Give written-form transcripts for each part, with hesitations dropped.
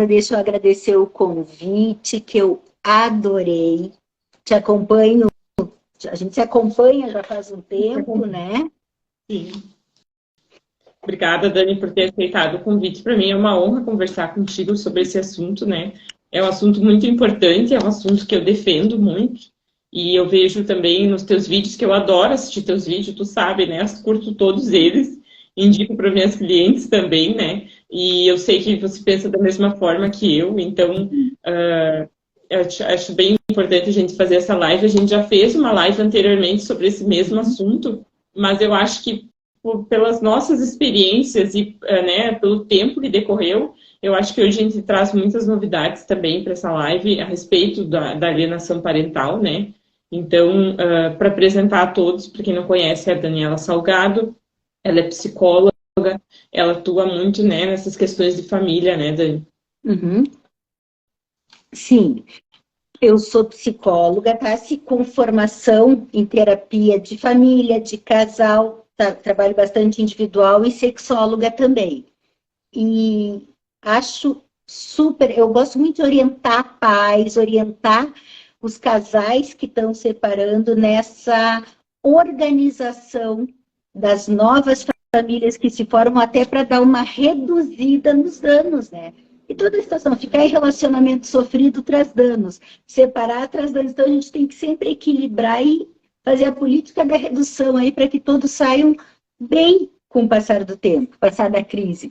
Deixa eu agradecer o convite, que eu adorei. Te acompanho, a gente se acompanha já faz um tempo, né? Sim. Obrigada, Dani, por ter aceitado o convite. Para mim é uma honra conversar contigo sobre esse assunto, né? É um assunto muito importante, é um assunto que eu defendo muito. E eu vejo também nos teus vídeos, que eu adoro assistir teus vídeos, tu sabe, né? Eu curto todos eles, indico para minhas clientes também, né? E eu sei que você pensa da mesma forma que eu, então eu acho bem importante a gente fazer essa live. A gente já fez uma live anteriormente sobre esse mesmo assunto, mas eu acho que pelas nossas experiências e né, pelo tempo que decorreu, eu acho que hoje a gente traz muitas novidades também para essa live a respeito da alienação parental, né? Então, para apresentar a todos, para quem não conhece, é a Daniela Salgado, ela é psicóloga, ela atua muito, né, nessas questões de família, né, Dani? Uhum. Sim, eu sou psicóloga, tá? Com formação em terapia de família, de casal, tá? Trabalho bastante individual e sexóloga também. E acho super, eu gosto muito de orientar pais, orientar os casais que estão separando nessa organização das novas famílias que se formam, até para dar uma reduzida nos danos, né? E toda a situação, ficar em relacionamento sofrido traz danos, separar traz danos. Então a gente tem que sempre equilibrar e fazer a política da redução aí para que todos saiam bem com o passar do tempo, passar da crise.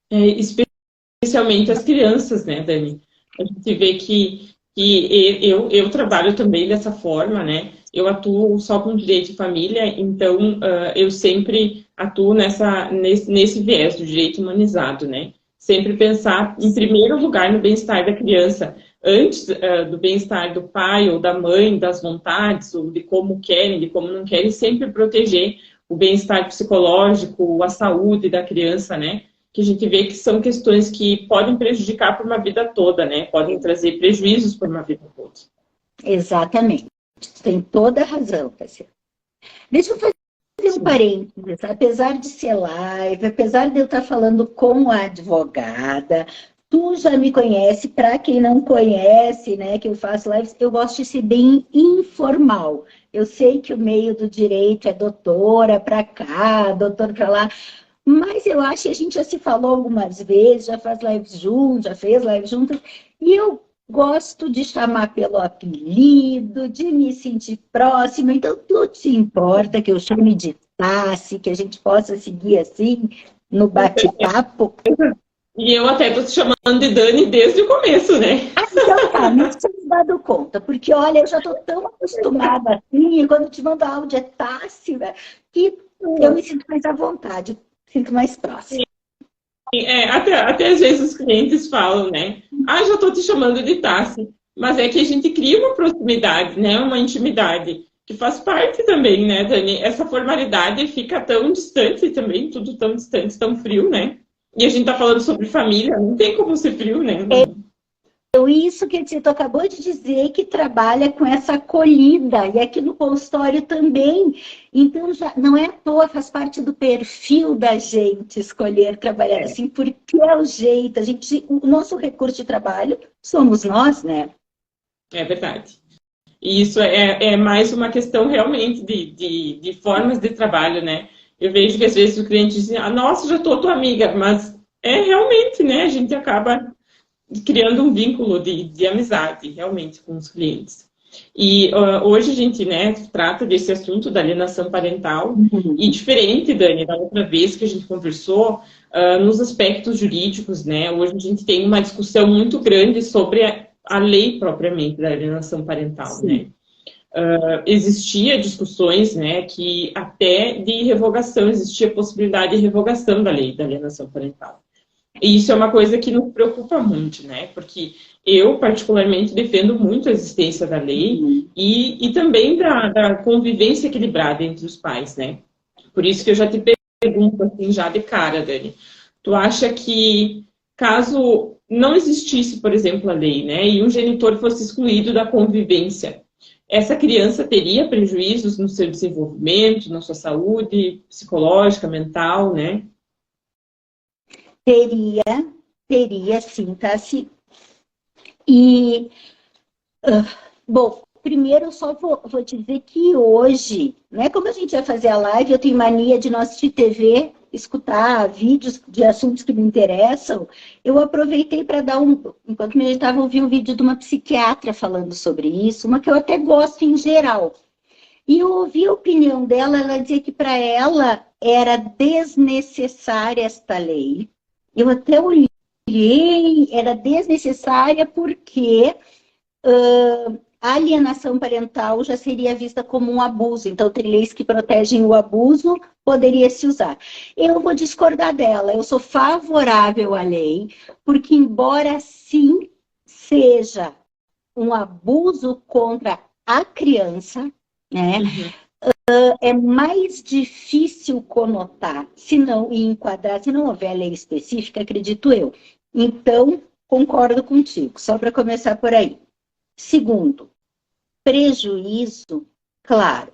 Especialmente as crianças, né, Dani? A gente vê que eu trabalho também dessa forma, né? Eu atuo só com direito de família, então eu sempre atuo nesse viés do direito humanizado, né? Sempre pensar, em primeiro lugar, no bem-estar da criança, antes do bem-estar do pai ou da mãe, das vontades, ou de como querem, de como não querem, sempre proteger o bem-estar psicológico, a saúde da criança, né? Que a gente vê que são questões que podem prejudicar por uma vida toda, né? Podem trazer prejuízos por uma vida toda. Exatamente. Tem toda a razão, Cassiano. Deixa eu fazer um parênteses. Apesar de ser live, apesar de eu estar falando com a advogada, tu já me conhece. Para quem não conhece, né, que eu faço lives, eu gosto de ser bem informal. Eu sei que o meio do direito é doutora para cá, doutor para lá, mas eu acho que a gente já se falou algumas vezes, já faz lives juntos, já fez lives juntas, e eu gosto de chamar pelo apelido, de me sentir próxima, então tu te importa que eu chame de Tassi, que a gente possa seguir assim, no bate-papo? E eu até estou te chamando de Dani desde o começo, né? Então tá, não tinha me dado conta, porque olha, eu já estou tão acostumada assim, e quando te mando áudio é Tassi, né, que eu me sinto mais à vontade, sinto mais próxima. Até às vezes os clientes falam, né? Ah, já estou te chamando de Tassi. Mas é que a gente cria uma proximidade, né? Uma intimidade, que faz parte também, né, Dani? Essa formalidade fica tão distante também, tudo tão distante, tão frio, né? E a gente está falando sobre família, não tem como ser frio, né, Dani? Isso que tu acabou de dizer, que trabalha com essa acolhida, e aqui no consultório também. Então, já não é à toa, faz parte do perfil da gente escolher trabalhar assim, porque é o jeito, o nosso recurso de trabalho somos nós, né? É verdade. E isso é mais uma questão realmente de formas de trabalho, né? Eu vejo que às vezes o cliente diz, ah, nossa, já estou tua amiga, mas é realmente, né? A gente acaba criando um vínculo de amizade, realmente, com os clientes. E hoje a gente, né, trata desse assunto da alienação parental, e diferente, Dani, da outra vez que a gente conversou, nos aspectos jurídicos, né, hoje a gente tem uma discussão muito grande sobre a lei propriamente da alienação parental, né. Existia discussões, né, que até de revogação, existia possibilidade de revogação da lei da alienação parental. E isso é uma coisa que nos preocupa muito, né? Porque eu, particularmente, defendo muito a existência da lei e também da convivência equilibrada entre os pais, né? Por isso que eu já te pergunto, assim, já de cara, Dani. Tu acha que, caso não existisse, por exemplo, a lei, né? E um genitor fosse excluído da convivência, essa criança teria prejuízos no seu desenvolvimento, na sua saúde psicológica, mental, né? Teria, teria sim, tá? E, bom, primeiro eu só vou dizer que hoje, né, como a gente vai fazer a live, eu tenho mania de não assistir TV, escutar vídeos de assuntos que me interessam, eu aproveitei para dar enquanto me estava ouvindo um vídeo de uma psiquiatra falando sobre isso, uma que eu até gosto em geral. E eu ouvi a opinião dela, ela dizia que para ela era desnecessária esta lei. Eu até olhei, era desnecessária porque a alienação parental já seria vista como um abuso. Então, tem leis que protegem o abuso, poderia se usar. Eu vou discordar dela, eu sou favorável à lei, porque embora sim seja um abuso contra a criança, né? É mais difícil conotar, se não enquadrar, se não houver lei específica, acredito eu. Então, concordo contigo, só para começar por aí. Segundo, prejuízo, claro,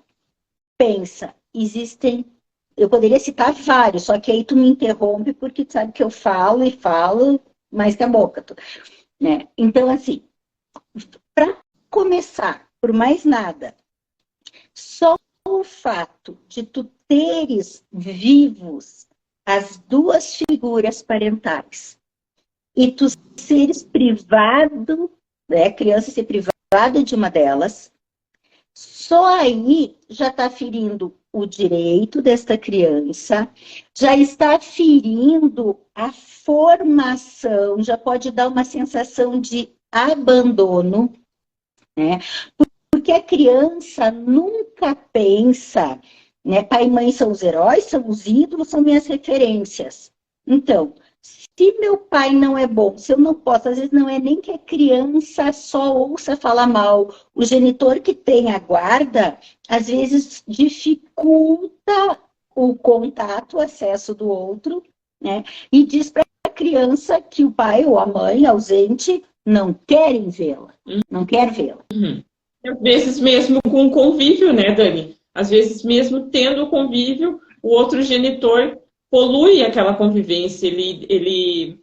pensa, existem, eu poderia citar vários, só que aí tu me interrompe porque tu sabe que eu falo e falo mais que a boca, né? Então, assim, para começar, por mais nada, só o fato de tu teres vivos as duas figuras parentais e tu seres privado, né, a criança ser privada de uma delas, só aí já está ferindo o direito desta criança, já está ferindo a formação, já pode dar uma sensação de abandono, né? Porque a criança nunca pensa, né? Pai e mãe são os heróis, são os ídolos, são minhas referências. Então, se meu pai não é bom, se eu não posso, às vezes não é nem que a criança só ouça falar mal. O genitor que tem a guarda, às vezes dificulta o contato, o acesso do outro, né? E diz para a criança que o pai ou a mãe ausente não querem vê-la, não quer vê-la. Às vezes mesmo com o convívio, né, Dani? Às vezes mesmo tendo o convívio, o outro genitor polui aquela convivência, ele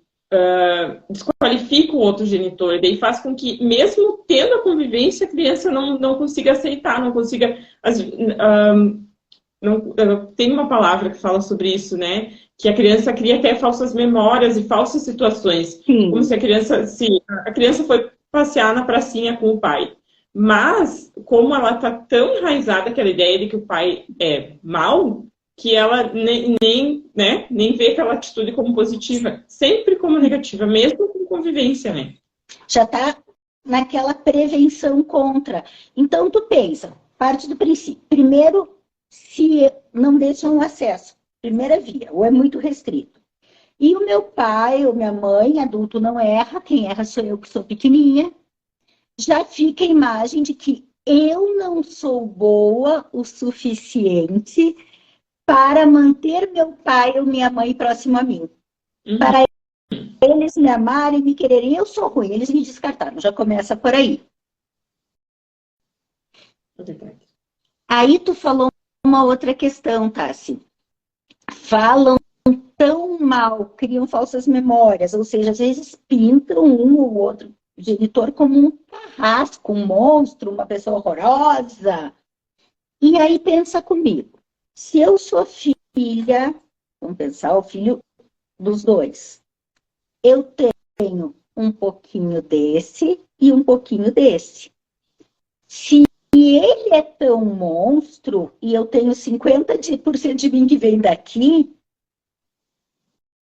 desqualifica o outro genitor, e daí faz com que, mesmo tendo a convivência, a criança não consiga aceitar, não consiga... tem uma palavra que fala sobre isso, né? Que a criança cria até falsas memórias e falsas situações. Sim. Como se a criança foi passear na pracinha com o pai. Mas, como ela está tão enraizada aquela ideia de que o pai é mau, que ela nem vê aquela atitude como positiva, sempre como negativa, mesmo com convivência, né? Já está naquela prevenção contra. Então, tu pensa, parte do princípio. Primeiro, se não deixam o acesso, primeira via, ou é muito restrito. E o meu pai ou minha mãe, adulto, não erra, quem erra sou eu que sou pequenininha, já fica a imagem de que eu não sou boa o suficiente para manter meu pai ou minha mãe próximo a mim. Para eles me amarem, me quererem, eu sou ruim, eles me descartaram, já começa por aí. Aí tu falou uma outra questão, Tassi. Falam tão mal, criam falsas memórias, ou seja, às vezes pintam um ou outro genitor como um carrasco, um monstro, uma pessoa horrorosa. E aí pensa comigo, se eu sou filha, vamos pensar, o filho dos dois, eu tenho um pouquinho desse e um pouquinho desse. Se ele é tão monstro e eu tenho 50% de mim que vem daqui,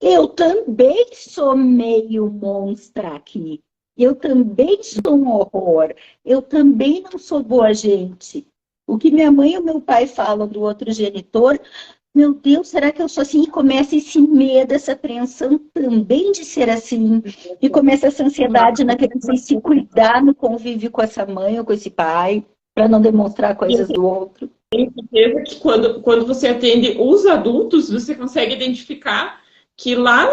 eu também sou meio monstra aqui. Eu também sou um horror. Eu também não sou boa gente. O que minha mãe e o meu pai falam do outro genitor, meu Deus, será que eu sou assim? E começa esse medo, essa apreensão também de ser assim. E começa essa ansiedade na criança em se cuidar no convívio com essa mãe ou com esse pai, para não demonstrar coisas do outro. Tenho certeza que quando você atende os adultos, você consegue identificar que lá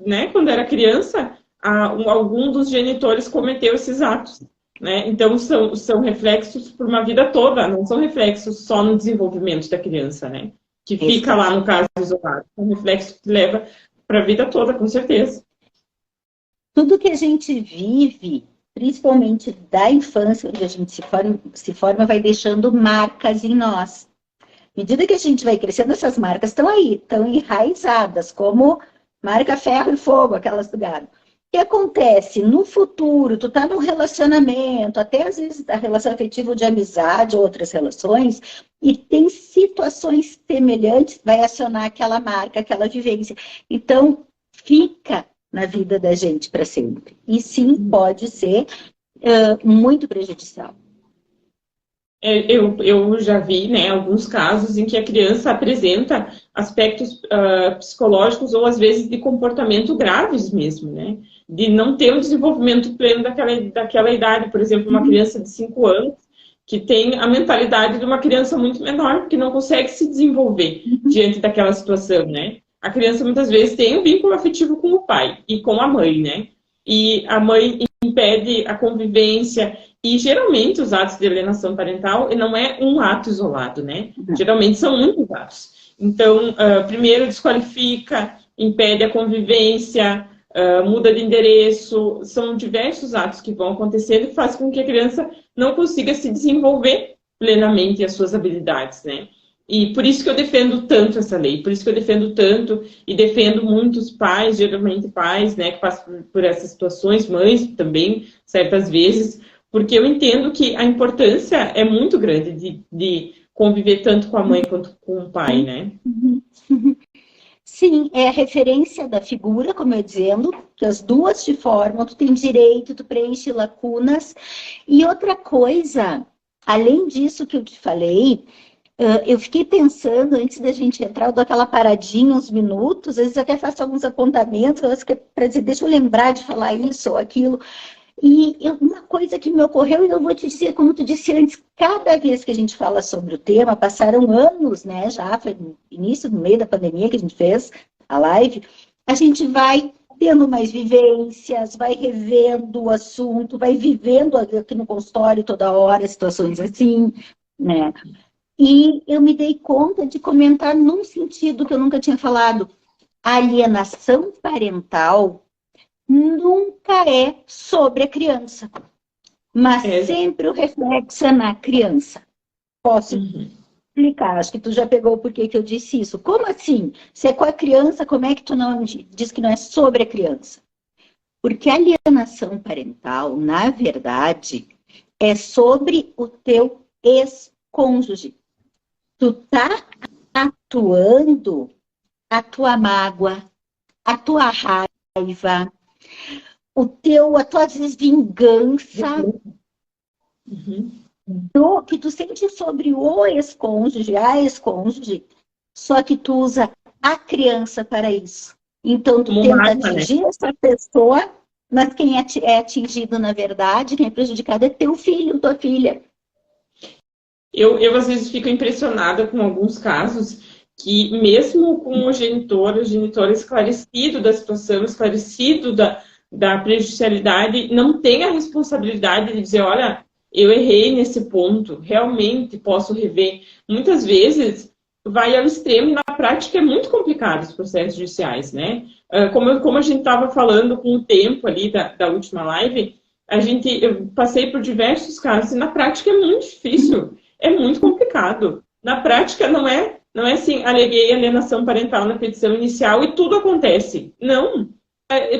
né, quando era criança, algum dos genitores cometeu esses atos. Né? Então, são reflexos por uma vida toda, não são reflexos só no desenvolvimento da criança, né? Que fica lá no caso isolado. É um reflexo que leva para a vida toda, com certeza. tudo que a gente vive, principalmente da infância, onde a gente se forma, vai deixando marcas em nós. À medida que a gente vai crescendo, essas marcas estão aí, estão enraizadas, como marca ferro e fogo, aquelas do gado. O que acontece? No futuro, tu tá num relacionamento, até às vezes a relação afetiva de amizade, outras relações, e tem situações semelhantes, vai acionar aquela marca, aquela vivência. Então, fica na vida da gente para sempre. E sim, pode ser muito prejudicial. Eu já vi, né, alguns casos em que a criança apresenta aspectos psicológicos ou às vezes de comportamento graves mesmo, né? De não ter o desenvolvimento pleno daquela idade. Por exemplo, uma criança de 5 anos que tem a mentalidade de uma criança muito menor, que não consegue se desenvolver diante daquela situação, né? A criança muitas vezes tem um vínculo afetivo com o pai e com a mãe, né? E a mãe impede a convivência. E geralmente os atos de alienação parental não é um ato isolado, né? Geralmente são muitos atos. Então, primeiro desqualifica, impede a convivência, muda de endereço. São diversos atos que vão acontecendo e faz com que a criança não consiga se desenvolver plenamente as suas habilidades, né? E por isso que eu defendo tanto essa lei, por isso que eu defendo tanto e defendo muitos pais, geralmente pais, né, que passam por essas situações, mães também, certas vezes, porque eu entendo que a importância é muito grande de conviver tanto com a mãe quanto com o pai, né? Sim, é a referência da figura, como eu dizendo, que as duas te formam, tu tem direito, tu preenche lacunas. E outra coisa, além disso que eu te falei, eu fiquei pensando, antes da gente entrar, eu dou aquela paradinha uns minutos, às vezes até faço alguns apontamentos, para dizer, deixa eu lembrar de falar isso ou aquilo. E uma coisa que me ocorreu, e eu vou te dizer, como tu disse antes, cada vez que a gente fala sobre o tema, passaram anos, né? Já foi no início, no meio da pandemia que a gente fez a live, a gente vai tendo mais vivências, vai revendo o assunto, vai vivendo aqui no consultório toda hora situações assim, né? E eu me dei conta de comentar num sentido que eu nunca tinha falado. A alienação parental nunca é sobre a criança, mas sempre o reflexo é na criança. Posso explicar? Acho que tu já pegou o porquê que eu disse isso. Como assim? Se é com a criança, como é que tu não diz que não é sobre a criança? Porque a alienação parental, na verdade, é sobre o teu ex-cônjuge. Tu tá atuando a tua mágoa, a tua raiva, a tua às vezes, vingança do que tu sente sobre o ex-cônjuge, a ex-cônjuge, só que tu usa a criança para isso. Então, tu tenta atingir essa pessoa, mas quem é atingido, na verdade, quem é prejudicado é teu filho, tua filha. Eu às vezes fico impressionada com alguns casos que mesmo com o genitor esclarecido da situação, esclarecido da prejudicialidade, não tem a responsabilidade de dizer, olha, eu errei nesse ponto, realmente posso rever. Muitas vezes vai ao extremo e na prática é muito complicado os processos judiciais, né? Como a gente estava falando com o tempo ali da última live, eu passei por diversos casos e na prática é muito difícil. É muito complicado. Na prática, não é assim, aleguei alienação parental na petição inicial e tudo acontece. Não.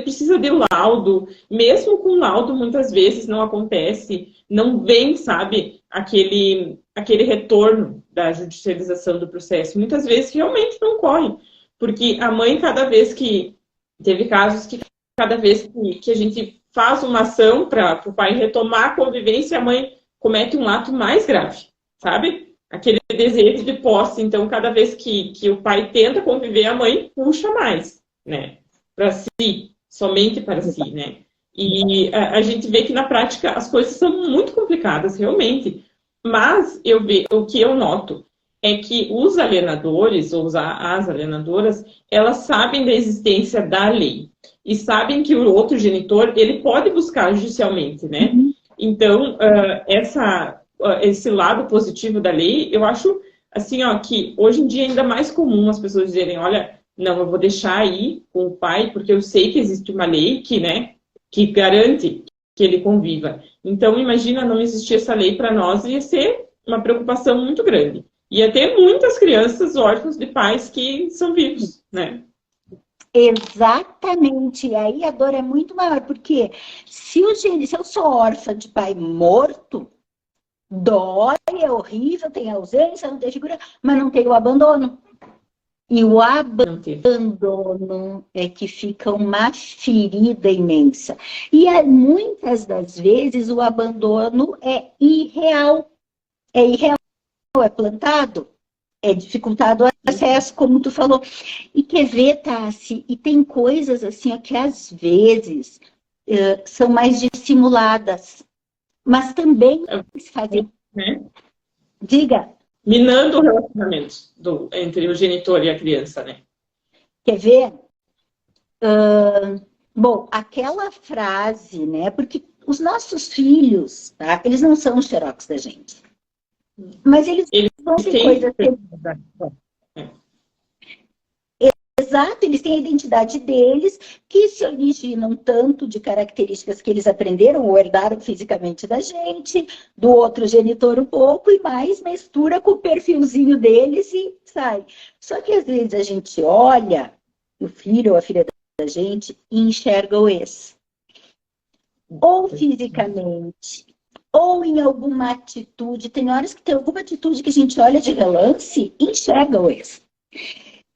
Precisa de laudo. Mesmo com laudo, muitas vezes não acontece. Não vem, sabe, aquele retorno da judicialização do processo. Muitas vezes realmente não ocorre. Porque a mãe, cada vez que... Teve casos que cada vez que a gente faz uma ação para o pai retomar a convivência, a mãe comete um ato mais grave. Sabe? Aquele desejo de posse. Então, cada vez que o pai tenta conviver, a mãe puxa mais, né? Para si, somente para si, né? E a gente vê que na prática as coisas são muito complicadas, realmente. Mas o que eu noto é que os alienadores, ou as alienadoras, elas sabem da existência da lei. E sabem que o outro genitor, ele pode buscar judicialmente, né? Então, esse lado positivo da lei, eu acho assim, ó, que hoje em dia é ainda mais comum as pessoas dizerem, olha, não, eu vou deixar aí com o pai, porque eu sei que existe uma lei que que garante que ele conviva. Então, imagina, não existir essa lei para nós, ia ser uma preocupação muito grande. Ia ter muitas crianças órfãos de pais que são vivos, né? Exatamente. E aí a dor é muito maior, porque se eu sou órfã de pai morto, dói, é horrível, tem ausência, não tem figura, mas não tem o abandono. E o abandono é que fica uma ferida imensa. E muitas das vezes o abandono é irreal. É irreal, é plantado, é dificultado o acesso, como tu falou. E quer ver, Tassi, e tem coisas assim ó, que às vezes são mais dissimuladas, mas também se fazem. Diga. Minando o relacionamento entre o genitor e a criança, né? Quer ver? Bom, aquela frase, né? Porque os nossos filhos, tá? Eles não são os xerox da gente. Mas eles vão ter coisas... Exato, eles têm a identidade deles, que se originam tanto de características que eles aprenderam ou herdaram fisicamente da gente, do outro genitor um pouco, e mais mistura com o perfilzinho deles e sai. Só que às vezes a gente olha o filho ou a filha da gente e enxerga o ex. Ou fisicamente, ou em alguma atitude. Tem horas que tem alguma atitude que a gente olha de relance e enxerga o ex.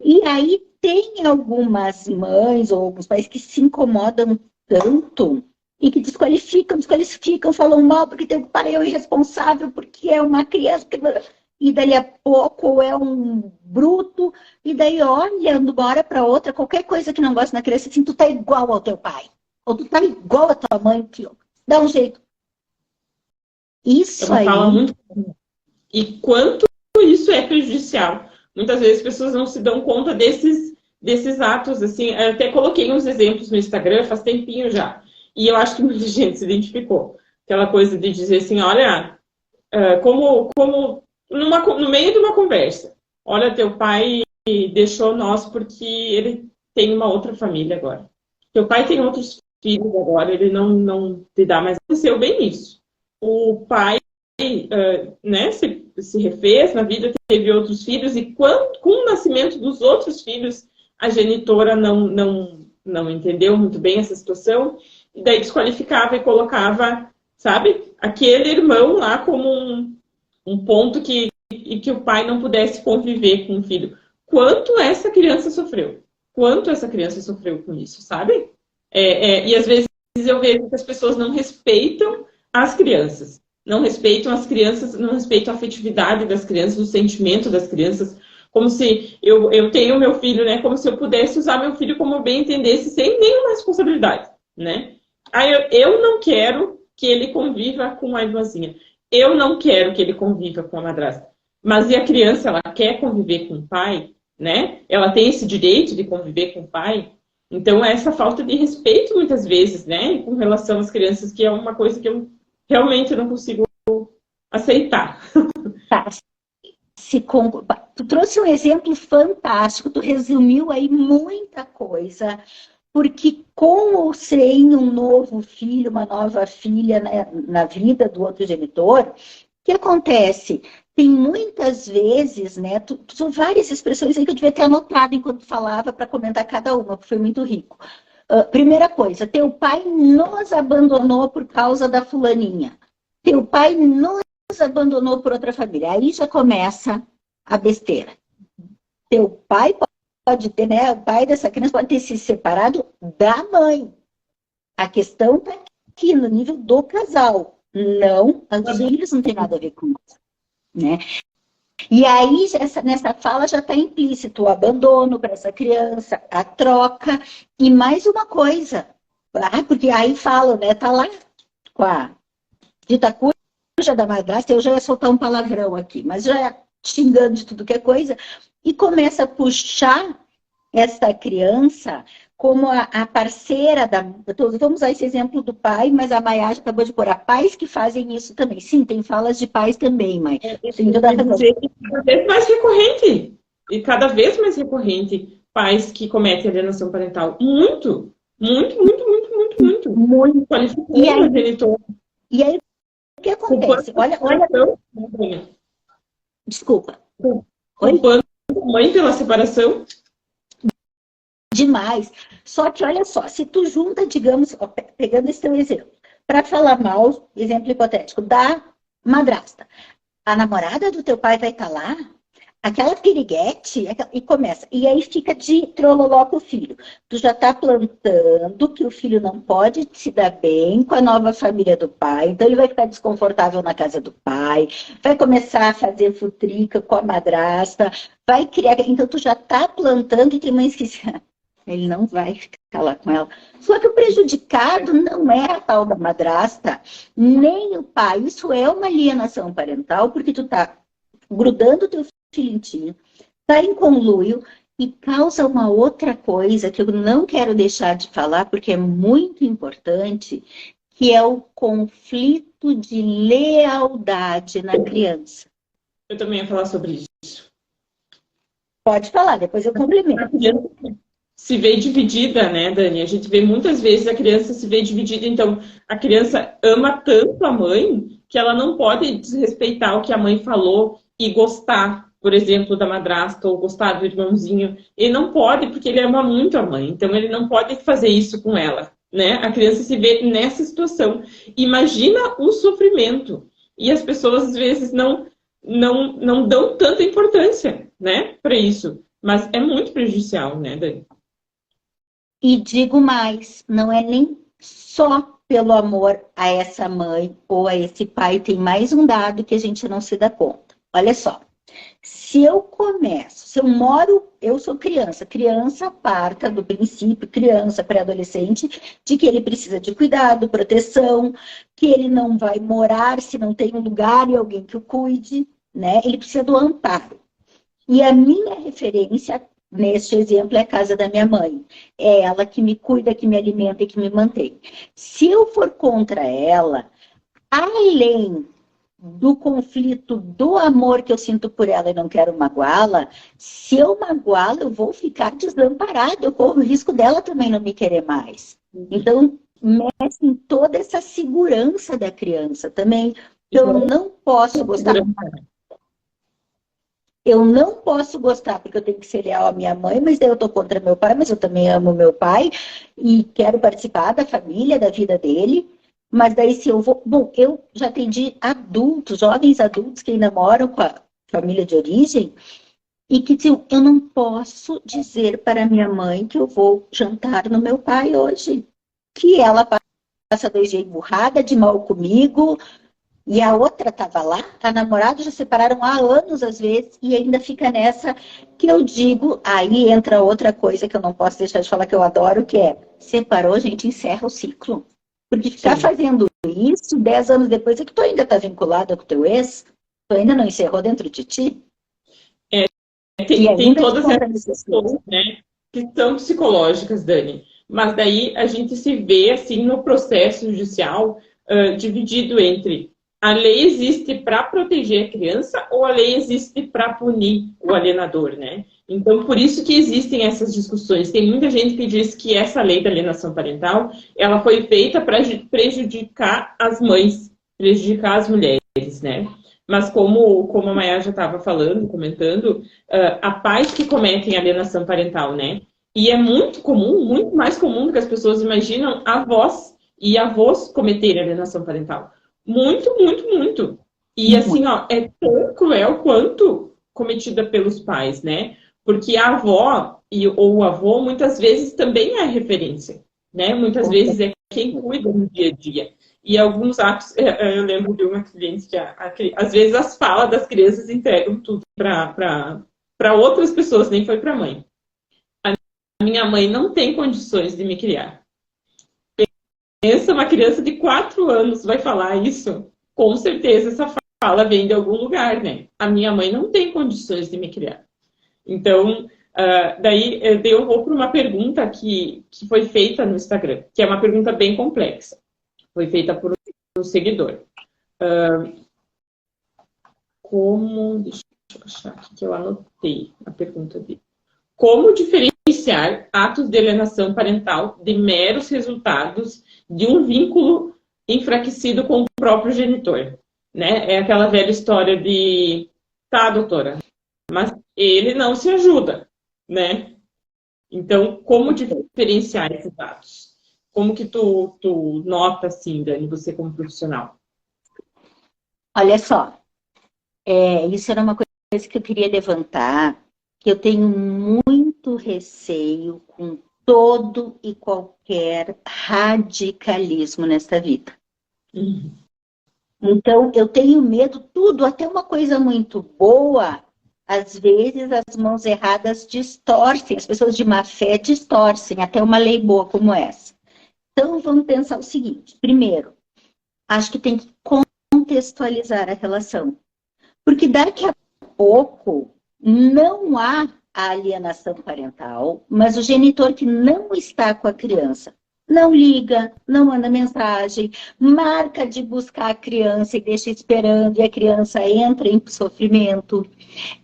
E aí tem algumas mães ou alguns pais que se incomodam tanto e que desqualificam, falam mal porque tem o pai é o irresponsável, porque é uma criança e dali a pouco ou é um bruto, e daí olha de uma hora para outra, qualquer coisa que não gosta na criança, assim, tu tá igual ao teu pai, ou tu tá igual à tua mãe, que dá um jeito. Isso aí... Fala muito. E quanto isso é prejudicial. Muitas vezes as pessoas não se dão conta desses atos, assim. Eu até coloquei uns exemplos no Instagram, faz tempinho já. E eu acho que muita gente se identificou. Aquela coisa de dizer assim, olha, como no meio de uma conversa, olha, teu pai deixou nós porque ele tem uma outra família agora. Teu pai tem outros filhos agora, ele não te dá mais. Aconteceu bem isso. O pai né, se refez na vida, teve outros filhos, e com o nascimento dos outros filhos, a genitora não entendeu muito bem essa situação, e daí desqualificava e colocava, sabe, aquele irmão lá como um ponto que o pai não pudesse conviver com o filho. Quanto essa criança sofreu? Quanto essa criança sofreu com isso, sabe? E às vezes eu vejo que as pessoas não respeitam as crianças. Não respeitam as crianças, não respeitam a afetividade das crianças, o sentimento das crianças. Como se eu tenho meu filho, né? Como se eu pudesse usar meu filho como eu bem entendesse, sem nenhuma responsabilidade, né? Aí eu não quero que ele conviva com a irmãzinha. Eu não quero que ele conviva com a madrasta. Mas e a criança, ela quer conviver com o pai, né? Ela tem esse direito de conviver com o pai. Então, essa falta de respeito, muitas vezes, né? Com relação às crianças, que é uma coisa que eu realmente não consigo aceitar. Tá. Tu trouxe um exemplo fantástico, tu resumiu aí muita coisa, porque com ou sem um novo filho, uma nova filha na vida do outro genitor, o que acontece? Tem muitas vezes, né? São várias expressões aí que eu devia ter anotado enquanto falava para comentar cada uma, porque foi muito rico. Primeira coisa, teu pai nos abandonou por causa da fulaninha. Teu pai nos abandonou por outra família. Aí já começa a besteira. Teu pai pode ter, né? O pai dessa criança pode ter se separado da mãe. A questão está aqui no nível do casal. Não, os filhos não tem nada a ver com isso, né? E aí, nessa fala já está implícito o abandono para essa criança, a troca. E mais uma coisa, porque aí falam, né? Tá lá com a dita cuja da madrasta, eu já ia soltar um palavrão aqui, mas já xingando de tudo que é coisa, e começa a puxar essa criança como a parceira da... Vamos usar esse exemplo do pai, mas a Maiá já acabou de pôr. Há pais que fazem isso também. Sim, tem falas de pais também, mas... Cada vez mais recorrente. E cada vez mais recorrente pais que cometem alienação parental. Muito, muito, muito, muito, muito, muito. Muito. Qualificando E aí, a genitora. e aí o que acontece? Olha, desculpa. Oi? Culpando a mãe pela separação. Demais. Só que olha só, se tu junta, digamos, ó, pegando esse teu exemplo, para falar mal, exemplo hipotético, da madrasta, a namorada do teu pai vai estar lá, aquela piriguete, e começa. E aí fica de trololó com o filho. Tu já tá plantando que o filho não pode se dar bem com a nova família do pai, então ele vai ficar desconfortável na casa do pai, vai começar a fazer futrica com a madrasta, vai criar. Então tu já tá plantando e tem mães que ele não vai ficar lá com ela. Só que o prejudicado não é a tal da madrasta, nem o pai. Isso é uma alienação parental, porque tu tá grudando o teu filhinho, tá em conluio e causa uma outra coisa que eu não quero deixar de falar, porque é muito importante, que é o conflito de lealdade na criança. Eu também ia falar sobre isso. Pode falar, depois eu complemento. A criança se vê dividida, né, Dani? A gente vê muitas vezes a criança se vê dividida, então a criança ama tanto a mãe que ela não pode desrespeitar o que a mãe falou e gostar, por exemplo, da madrasta ou gostar do irmãozinho. Ele não pode porque ele ama muito a mãe, então ele não pode fazer isso com ela, né? A criança se vê nessa situação. Imagina o sofrimento. E as pessoas às vezes não dão tanta importância, né, para isso. Mas é muito prejudicial, né, Dani? E digo mais, não é nem só pelo amor a essa mãe ou a esse pai, tem mais um dado que a gente não se dá conta. Olha só, se eu moro, eu sou criança, criança parta do princípio, criança, pré-adolescente, de que ele precisa de cuidado, proteção, que ele não vai morar se não tem um lugar e alguém que o cuide, né? Ele precisa do amparo. E a minha referência, neste exemplo, é a casa da minha mãe. É ela que me cuida, que me alimenta e que me mantém. Se eu for contra ela, além do conflito do amor que eu sinto por ela e não quero magoá-la, se eu magoá-la, eu vou ficar desamparada, eu corro o risco dela também não me querer mais. Então, mexe em toda essa segurança da criança também. Eu não posso gostar. Eu não posso gostar porque eu tenho que ser leal à minha mãe, mas daí eu tô contra meu pai, mas eu também amo meu pai e quero participar da família, da vida dele. Mas daí se eu vou... Bom, eu já atendi adultos, jovens adultos que ainda moram com a família de origem e que diziam, eu não posso dizer para minha mãe que eu vou jantar no meu pai hoje. Que ela passa dois dias emburrada, de mal comigo, e a outra estava lá, a namorada já separaram há anos, às vezes, e ainda fica nessa que eu digo, aí entra outra coisa que eu não posso deixar de falar que eu adoro, que é, separou, a gente encerra o ciclo. Porque ficar fazendo isso, 10 anos depois, é que tu ainda está vinculada com o teu ex, tu ainda não encerrou dentro de ti. Tem todas essas questões, né, que são psicológicas, Dani. Mas daí a gente se vê, assim, no processo judicial, dividido entre a lei existe para proteger a criança ou a lei existe para punir o alienador, né? Então, por isso que existem essas discussões. Tem muita gente que diz que essa lei da alienação parental, ela foi feita para prejudicar as mães, prejudicar as mulheres, né? Mas como a Maiara já estava falando, comentando, há pais que cometem alienação parental, né? E é muito comum, muito mais comum do que as pessoas imaginam, avós e avós cometerem alienação parental. Muito, muito, muito. E assim, ó, é tão cruel quanto cometida pelos pais, né? Porque a avó ou o avô muitas vezes também é referência, né? Muitas vezes é quem cuida no dia a dia. E alguns atos, eu lembro de uma cliente que às vezes as falas das crianças entregam tudo para outras pessoas, nem foi para a mãe. A minha mãe não tem condições de me criar. Pensa, uma criança de 4 anos vai falar isso, com certeza essa fala vem de algum lugar, né? A minha mãe não tem condições de me criar. Então, daí eu vou para uma pergunta que foi feita no Instagram, que é uma pergunta bem complexa. Foi feita por um seguidor. Deixa eu achar aqui que eu anotei a pergunta dele. Como diferenciar diferenciar atos de alienação parental de meros resultados de um vínculo enfraquecido com o próprio genitor, né? É aquela velha história de, tá, doutora, mas ele não se ajuda, né? Então, como diferenciar esses atos? Como que tu nota, assim, Dani, você como profissional? Olha só, isso era uma coisa que eu queria levantar, que eu tenho muito receio com todo e qualquer radicalismo nesta vida. Uhum. Então, eu tenho medo, tudo, até uma coisa muito boa, às vezes as mãos erradas distorcem, as pessoas de má fé distorcem, até uma lei boa como essa. Então, vamos pensar o seguinte: primeiro, acho que tem que contextualizar a relação. Porque daqui a pouco não há a alienação parental, mas o genitor que não está com a criança não liga, não manda mensagem, marca de buscar a criança e deixa esperando, e a criança entra em sofrimento.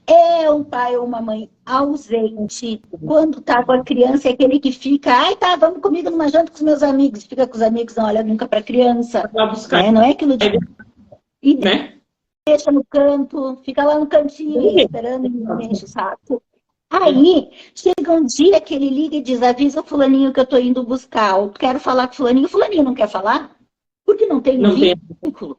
É um pai ou uma mãe ausente. Quando tá com a criança, é aquele que fica, ai, tá, vamos comigo numa janta com os meus amigos. Fica com os amigos, não olha nunca para a criança. Vai buscar, Né? Não é aquilo de... E né? deixa no canto, fica lá no cantinho aí, esperando e me enche o saco. Aí, chega um dia que ele liga e diz, avisa o fulaninho que eu tô indo buscar, ou quero falar com o fulaninho não quer falar, porque não tem Não tem. vínculo.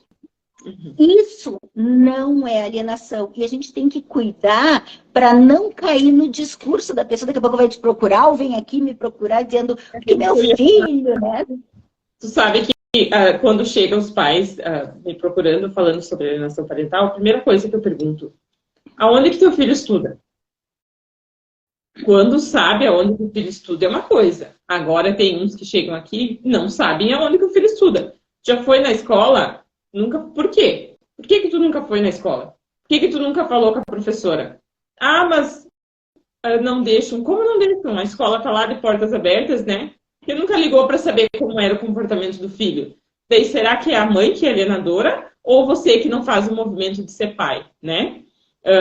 Isso não é alienação. E a gente tem que cuidar para não cair no discurso da pessoa, daqui a pouco vai te procurar, ou vem aqui me procurar dizendo que meu filho, né? Tu sabe que quando chegam os pais me procurando, falando sobre alienação parental, a primeira coisa que eu pergunto, aonde que teu filho estuda? Quando sabe aonde que o filho estuda é uma coisa. Agora tem uns que chegam aqui e não sabem aonde que o filho estuda. Já foi na escola? Nunca. Por quê? Por que que tu nunca foi na escola? Por que que tu nunca falou com a professora? Ah, mas não deixam. Como não deixam? A escola tá lá de portas abertas, né? Porque nunca ligou para saber como era o comportamento do filho. Daí, será que é a mãe que é alienadora ou você que não faz o movimento de ser pai, né?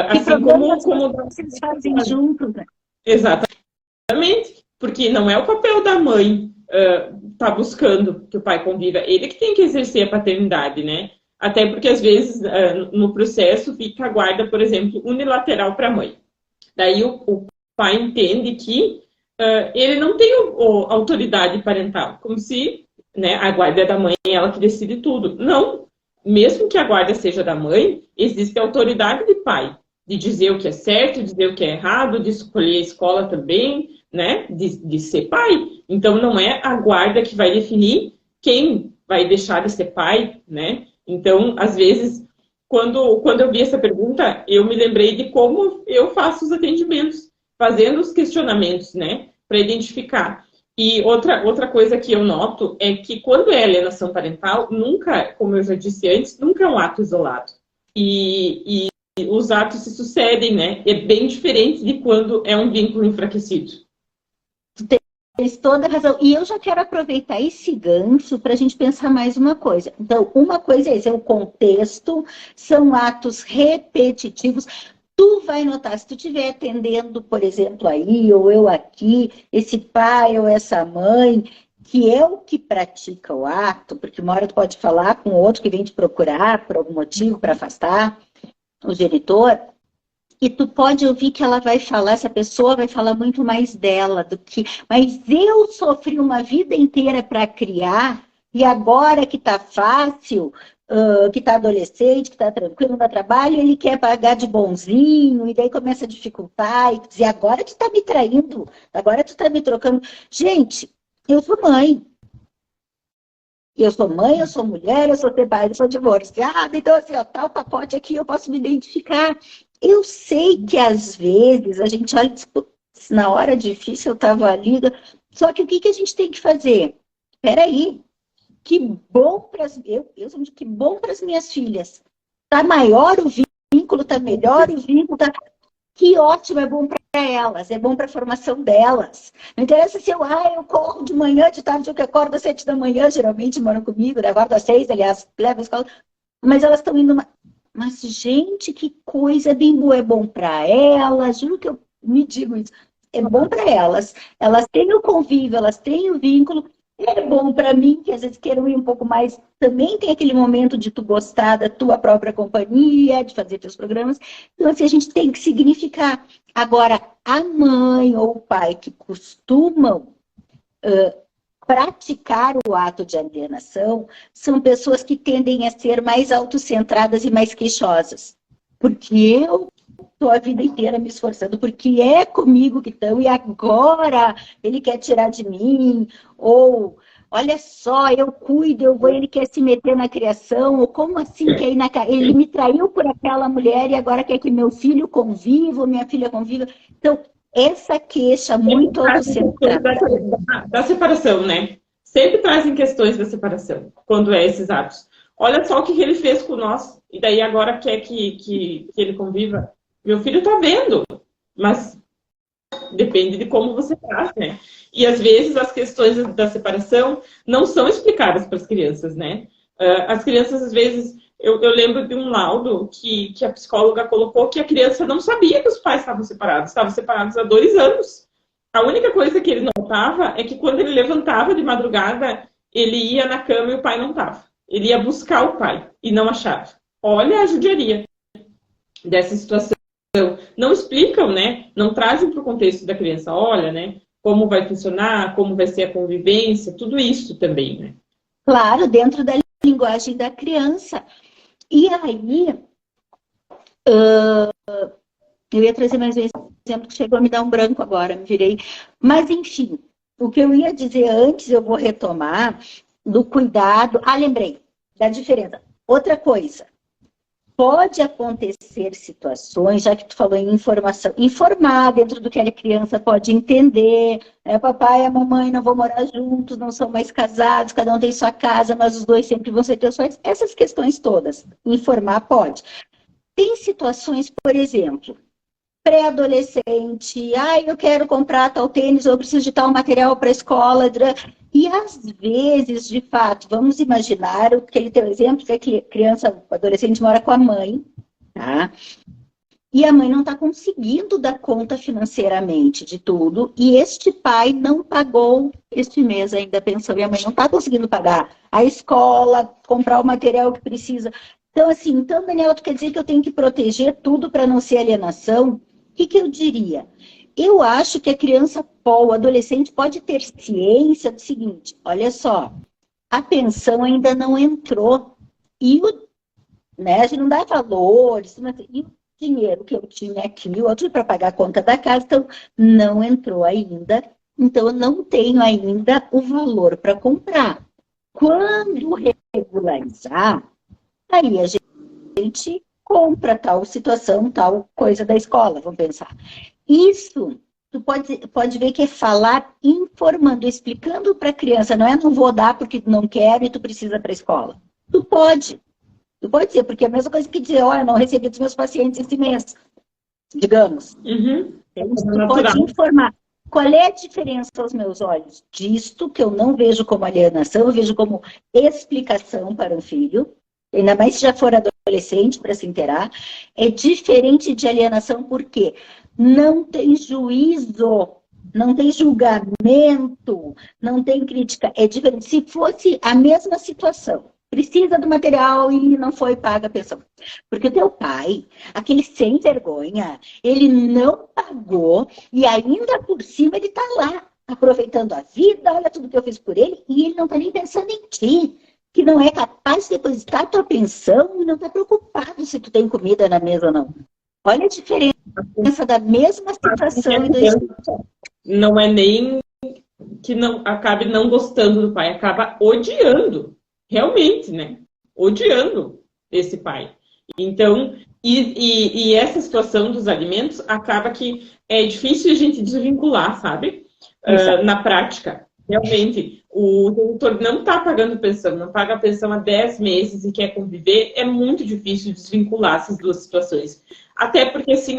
Assim como vocês fazem juntos, né? Exatamente, porque não é o papel da mãe tá buscando que o pai conviva, ele que tem que exercer a paternidade, né? Até porque às vezes no processo fica a guarda, por exemplo, unilateral para a mãe. Daí o pai entende que ele não tem autoridade parental, como se, né, a guarda é da mãe, ela que decide tudo. Não, mesmo que a guarda seja da mãe, existe a autoridade de pai, de dizer o que é certo, dizer o que é errado, de escolher a escola também, né, de ser pai. Então não é a guarda que vai definir quem vai deixar de ser pai, né? Então, às vezes, quando eu vi essa pergunta, eu me lembrei de como eu faço os atendimentos, fazendo os questionamentos, né, para identificar. E outra coisa que eu noto é que quando é alienação parental, nunca, como eu já disse antes, nunca é um ato isolado. E os atos se sucedem, né? É bem diferente de quando é um vínculo enfraquecido. Tens toda a razão. E eu já quero aproveitar esse gancho para a gente pensar mais uma coisa. Então, uma coisa é esse, é o contexto, são atos repetitivos. Tu vai notar, se tu estiver atendendo, por exemplo, aí, ou eu aqui, esse pai ou essa mãe, que é o que pratica o ato, porque uma hora tu pode falar com outro que vem te procurar por algum motivo para afastar o genitor, e tu pode ouvir que ela vai falar, essa pessoa vai falar muito mais dela do que... Mas eu sofri uma vida inteira para criar, e agora que tá fácil, que tá adolescente, que tá tranquilo, não dá trabalho, ele quer pagar de bonzinho, e daí começa a dificultar, e dizer, agora tu tá me traindo, agora tu tá me trocando. Gente, eu sou mãe. Eu sou mãe, eu sou mulher, eu sou separada, eu sou divorciada, então assim, ó, tá o pacote aqui, eu posso me identificar. Eu sei que às vezes a gente olha e diz, putz, na hora difícil eu tava ali, só que o que a gente tem que fazer? Peraí, que bom para que bom para as minhas filhas. Tá maior o vínculo, tá melhor o vínculo, tá... Que ótimo, é bom para elas, é bom para a formação delas. Não interessa se eu corro de manhã, de tarde, eu que acordo às 7 da manhã, geralmente moram comigo, né? Acordo às 6, aliás, levo a escola, mas elas estão indo... Mas, gente, que coisa bem boa, é bom para elas, juro que eu me digo isso. é bom para elas. Elas têm o convívio, elas têm o vínculo. É bom para mim, que às vezes quero ir um pouco mais. Também tem aquele momento de tu gostar da tua própria companhia, de fazer teus programas. Então, assim, a gente tem que significar. Agora, a mãe ou o pai que costumam praticar o ato de alienação são pessoas que tendem a ser mais autocentradas e mais queixosas. Porque eu estou a vida inteira me esforçando, porque é comigo que estão, e agora ele quer tirar de mim, ou olha só, eu cuido, eu vou, ele quer se meter na criação, ou como assim quer ir na ele me traiu por aquela mulher e agora quer que meu filho conviva, minha filha conviva. Então, essa queixa muito autocentrada. Da separação, né? Sempre trazem questões da separação, quando é esses atos. Olha só o que ele fez com nós, e daí agora quer que ele conviva. Meu filho tá vendo, mas depende de como você traz, né? E às vezes as questões da separação não são explicadas para as crianças, né? As crianças, às vezes, eu lembro de um laudo que a psicóloga colocou que a criança não sabia que os pais estavam separados há 2 anos. A única coisa que ele notava é que quando ele levantava de madrugada, ele ia na cama e o pai não estava. Ele ia buscar o pai e não achava. Olha a judiaria dessa situação. Não explicam, né? Não trazem para o contexto da criança. Olha, né? Como vai funcionar, como vai ser a convivência, tudo isso também, né? Claro, dentro da linguagem da criança. E aí, eu ia trazer mais um exemplo que chegou a me dar um branco agora, me virei. Mas, enfim, o que eu ia dizer antes, eu vou retomar, do cuidado. Ah, lembrei, da diferença. Outra coisa, pode acontecer situações, já que tu falou em informação, informar dentro do que a criança pode entender, né? Papai e a mamãe não vão morar juntos, não são mais casados, cada um tem sua casa, mas os dois sempre vão ser teus pais. Essas questões todas, informar pode. Tem situações, por exemplo, pré-adolescente, eu quero comprar tal tênis, ou eu preciso de tal material para a escola. E às vezes, de fato, vamos imaginar, aquele teu exemplo, que a criança, o adolescente mora com a mãe, tá? E a mãe não está conseguindo dar conta financeiramente de tudo, e este pai não pagou este mês ainda a pensão, e a mãe não está conseguindo pagar a escola, comprar o material que precisa. Então, assim, Daniela, tu quer dizer que eu tenho que proteger tudo para não ser alienação? O que eu diria? Eu acho que a criança, o adolescente, pode ter ciência do seguinte: olha só, a pensão ainda não entrou. E a gente não dá valores, e o dinheiro que eu tinha aqui, o outro para pagar a conta da casa, então não entrou ainda. Então, eu não tenho ainda o valor para comprar. Quando regularizar, aí a gente compra tal situação, tal coisa da escola, vamos pensar. Isso, tu pode ver que é falar informando, explicando para a criança, não é não vou dar porque não quero e tu precisa para a escola. Tu pode dizer, porque é a mesma coisa que dizer, olha, não recebi dos meus pacientes esse mês, digamos. Uhum. Tu pode informar. Qual é a diferença aos meus olhos disto, que eu não vejo como alienação, eu vejo como explicação para um filho, ainda mais se já for adolescente, para se inteirar, é diferente de alienação porque não tem juízo, não tem julgamento, não tem crítica. É diferente. Se fosse a mesma situação, precisa do material e não foi paga a pensão. Porque o teu pai, aquele sem vergonha, ele não pagou e ainda por cima ele está lá, aproveitando a vida, olha tudo que eu fiz por ele, e ele não está nem pensando em ti, que não é capaz de depositar a tua pensão e não está preocupado se tu tem comida na mesa ou não. Olha a diferença da mesma situação. Não é nem que não acabe não gostando do pai, acaba odiando. Realmente, né? Odiando esse pai. Então, e essa situação dos alimentos acaba que é difícil a gente desvincular, sabe? Na prática. Realmente, o doutor não está pagando pensão, não paga a pensão há 10 meses e quer conviver, é muito difícil desvincular essas duas situações. Até porque, assim,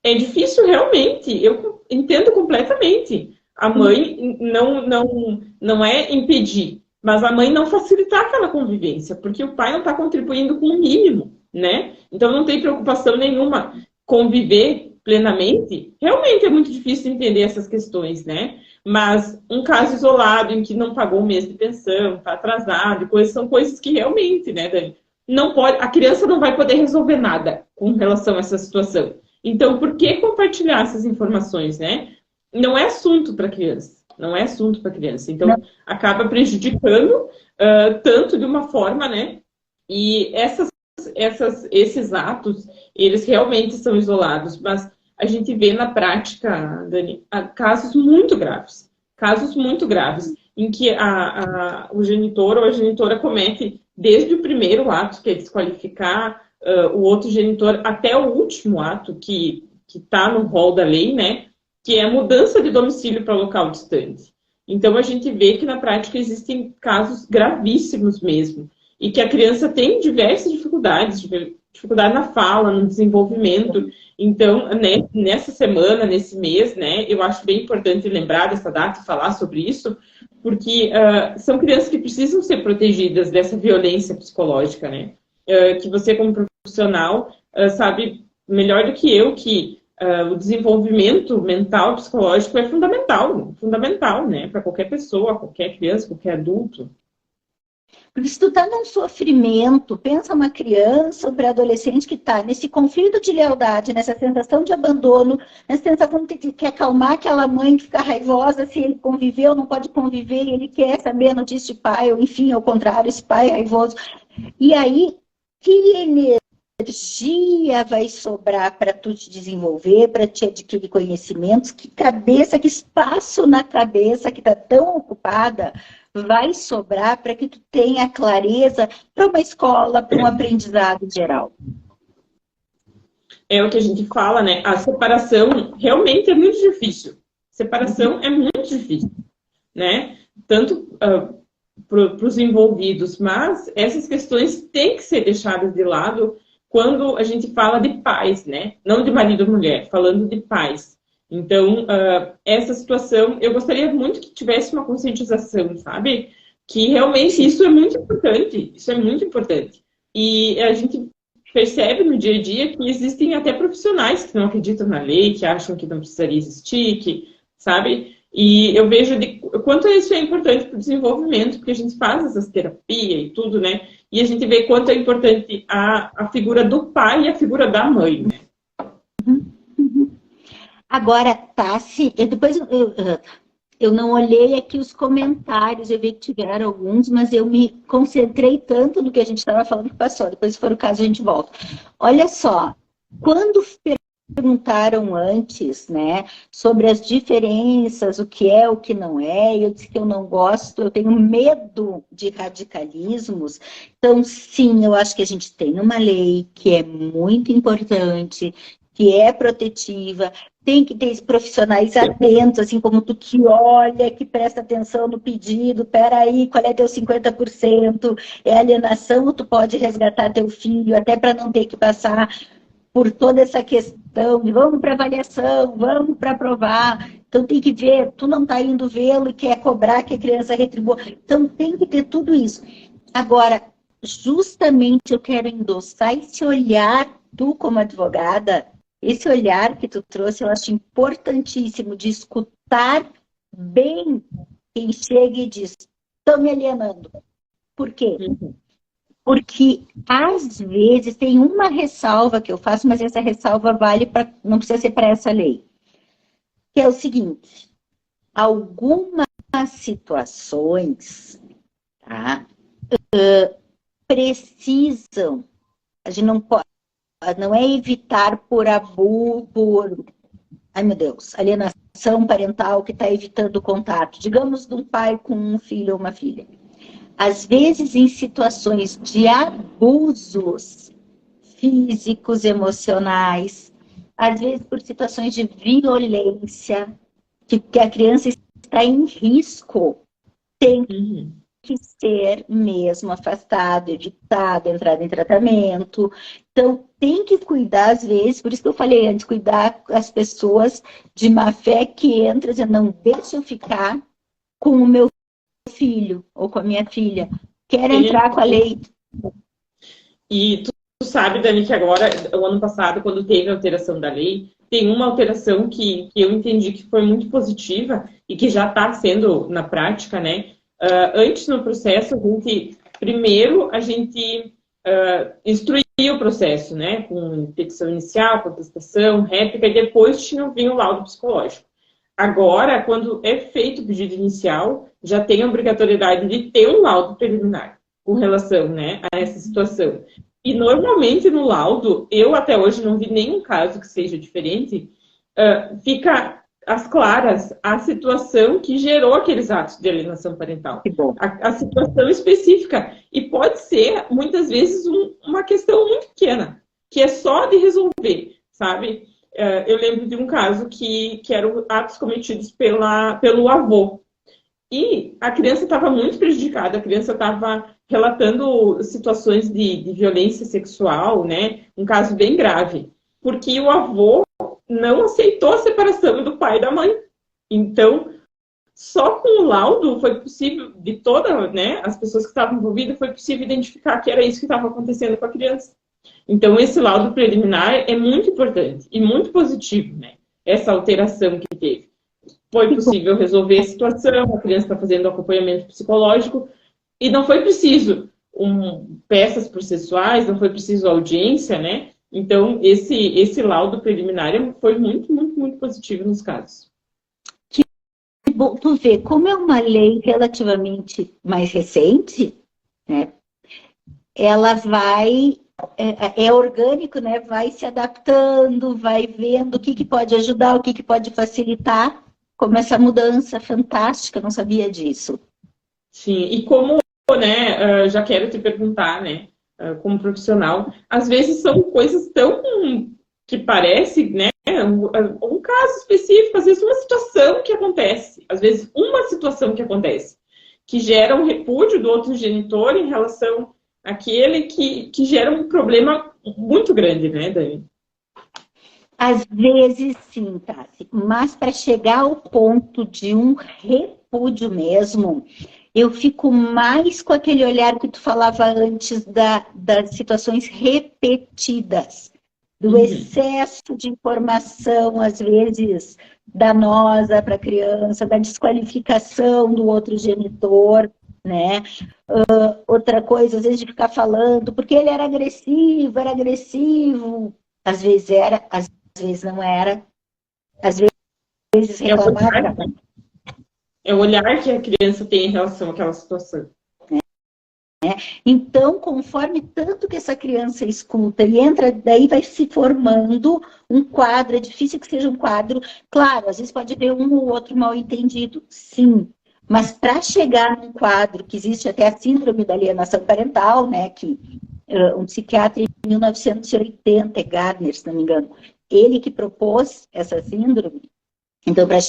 é difícil realmente, eu entendo completamente. A mãe não é impedir, mas a mãe não facilitar aquela convivência, porque o pai não está contribuindo com o mínimo, né? Então não tem preocupação nenhuma conviver plenamente, realmente é muito difícil entender essas questões, né? Mas um caso isolado em que não pagou um mês de pensão, está atrasado, são coisas que realmente, né, Dani, não pode, a criança não vai poder resolver nada com relação a essa situação. Então, por que compartilhar essas informações, né? Não é assunto para criança, não é assunto para criança. Então, acaba prejudicando tanto de uma forma, né? E esses atos, eles realmente são isolados, mas a gente vê na prática, Dani, casos muito graves, em que o genitor ou a genitora comete desde o primeiro ato, que é desqualificar o outro genitor, até o último ato, que está no rol da lei, né? Que é a mudança de domicílio para local distante. Então, a gente vê que na prática existem casos gravíssimos mesmo, e que a criança tem diversas dificuldades, dificuldade na fala, no desenvolvimento. Então, né, nessa semana, nesse mês, né, eu acho bem importante lembrar dessa data e falar sobre isso, porque são crianças que precisam ser protegidas dessa violência psicológica, né? Que você, como profissional, sabe melhor do que eu que o desenvolvimento mental, psicológico é fundamental, né, para qualquer pessoa, qualquer criança, qualquer adulto. Porque se tu tá num sofrimento, pensa uma criança, um pré-adolescente que tá nesse conflito de lealdade, nessa sensação de abandono, nessa sensação de que quer acalmar aquela mãe que fica raivosa se ele conviveu, não pode conviver, ele quer saber a notícia de pai, ou enfim, ao contrário, esse pai raivoso. E aí, que energia vai sobrar para tu te desenvolver, para te adquirir conhecimentos, que cabeça, que espaço na cabeça que tá tão ocupada vai sobrar para que tu tenha clareza para uma escola, para um aprendizado geral. É o que a gente fala, né? A separação realmente é muito difícil. Separação é muito difícil, né? Tanto para os envolvidos, mas essas questões têm que ser deixadas de lado quando a gente fala de pais, né? Não de marido ou mulher, falando de pais. Então, essa situação, eu gostaria muito que tivesse uma conscientização, sabe? Que realmente isso é muito importante. E a gente percebe no dia a dia que existem até profissionais que não acreditam na lei, que acham que não precisaria existir, sabe? E eu vejo o quanto isso é importante para o desenvolvimento, porque a gente faz essas terapias e tudo, né? E a gente vê quanto é importante a figura do pai e a figura da mãe, né? Agora, Tassi, eu não olhei aqui os comentários, eu vi que tiveram alguns, mas eu me concentrei tanto no que a gente estava falando que passou. Depois, se for o caso, a gente volta. Olha só, quando perguntaram antes, né, sobre as diferenças, o que é, o que não é, eu disse que eu não gosto, eu tenho medo de radicalismos. Então, sim, eu acho que a gente tem uma lei que é muito importante, que é protetiva, tem que ter profissionais atentos, assim como tu que olha, que presta atenção no pedido, peraí, qual é teu 50%? É alienação ou tu pode resgatar teu filho, até para não ter que passar por toda essa questão de vamos para avaliação, vamos para aprovar. Então tem que ver, tu não está indo vê-lo e quer cobrar que a criança retribua. Então tem que ter tudo isso. Agora, justamente eu quero endossar esse olhar, tu como advogada, esse olhar que tu trouxe, eu acho importantíssimo de escutar bem quem chega e diz, estão me alienando. Por quê? Porque, às vezes, tem uma ressalva que eu faço, mas essa ressalva vale para, não precisa ser para essa lei. Que é o seguinte, algumas situações, tá, precisam, a gente não pode, não é evitar por abuso, ai meu Deus, alienação parental que está evitando o contato, digamos, de um pai com um filho ou uma filha. Às vezes, em situações de abusos físicos, emocionais, às vezes por situações de violência, que a criança está em risco, tem que ser mesmo afastado, evitado, entrar em tratamento. Então, tem que cuidar, às vezes, por isso que eu falei antes, cuidar as pessoas de má fé que entram, dizendo, não deixa eu ficar com o meu filho ou com a minha filha. Quero entrar com a lei. E tu sabe, Dani, que agora, o ano passado, quando teve a alteração da lei, tem uma alteração que eu entendi que foi muito positiva e que já está sendo na prática, né? Antes no processo, primeiro a gente instruía o processo, né? Com petição inicial, contestação, réplica, e depois vinha o laudo psicológico. Agora, quando é feito o pedido inicial, já tem a obrigatoriedade de ter um laudo preliminar com relação, né, a essa situação. E normalmente no laudo, eu até hoje não vi nenhum caso que seja diferente, fica às claras a situação que gerou aqueles atos de alienação parental. Que bom. A situação específica. E pode ser, muitas vezes, uma questão muito pequena, que é só de resolver, sabe? Eu lembro de um caso que eram atos cometidos pelo avô. E a criança estava muito prejudicada, a criança estava relatando situações de violência sexual, né? Um caso bem grave. Porque o avô não aceitou a separação do pai e da mãe. Então, só com o laudo foi possível, de todas, né, as pessoas que estavam envolvidas, foi possível identificar que era isso que estava acontecendo com a criança. Então, esse laudo preliminar é muito importante e muito positivo, né? Essa alteração que teve. Foi possível resolver a situação, a criança está fazendo acompanhamento psicológico, e não foi preciso peças processuais, não foi preciso audiência, né? Então, esse laudo preliminar foi muito, muito, muito positivo nos casos. Que bom, tu vê, como é uma lei relativamente mais recente, né? Ela vai... É orgânico, né? Vai se adaptando, vai vendo o que pode ajudar, o que pode facilitar, como essa mudança fantástica, não sabia disso. Sim, e como, né, já quero te perguntar, né, como profissional, às vezes são coisas tão que parece, né, um caso específico, às vezes uma situação que acontece, às vezes uma situação que acontece, que gera um repúdio do outro genitor em relação àquele que gera um problema muito grande, né, Dani? Às vezes sim, Tassi, mas para chegar ao ponto de um repúdio mesmo, eu fico mais com aquele olhar que tu falava antes das situações repetidas, do excesso de informação, às vezes danosa para a criança, da desqualificação do outro genitor, né? Outra coisa, às vezes, de ficar falando, porque ele era agressivo, às vezes era, às vezes não era, às vezes reclamava. É o olhar que a criança tem em relação àquela situação. Então, conforme tanto que essa criança escuta e entra, daí vai se formando um quadro, é difícil que seja um quadro, claro, às vezes pode haver um ou outro mal entendido, sim, mas para chegar num quadro que existe até a síndrome da alienação parental, né, que um psiquiatra em 1980, Gardner, se não me engano, ele que propôs essa síndrome, então para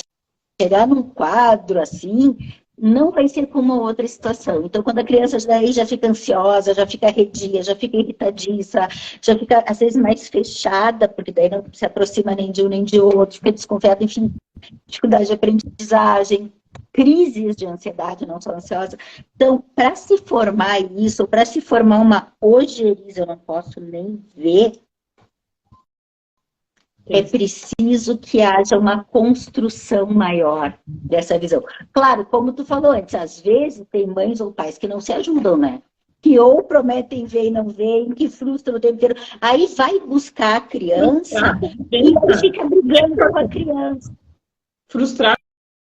chegar num quadro assim, não vai ser como outra situação. Então, quando a criança daí já fica ansiosa, já fica arredia, já fica irritadiça, já fica, às vezes, mais fechada, porque daí não se aproxima nem de um nem de outro, fica desconfiada, enfim, dificuldade de aprendizagem, crises de ansiedade, não só ansiosa. Então, para se formar isso, para se formar uma ojeriza, eu não posso nem ver, é preciso que haja uma construção maior dessa visão. Claro, como tu falou antes, às vezes tem mães ou pais que não se ajudam, né? Que ou prometem ver e não veem, que frustram o tempo inteiro. Aí vai buscar a criança e fica brigando com a criança. Frustrar